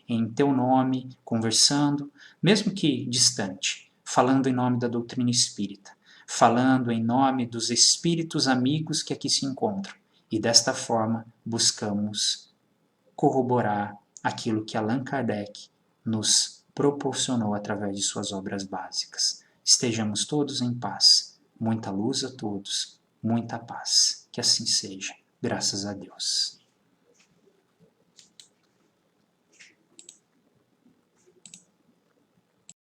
Speaker 1: em Teu nome, conversando, mesmo que distante, falando em nome da doutrina espírita, falando em nome dos espíritos amigos que aqui se encontram, e desta forma buscamos corroborar aquilo que Allan Kardec nos proporcionou através de suas obras básicas. Estejamos todos em paz. Muita luz a todos, muita paz. Que assim seja. Graças a Deus.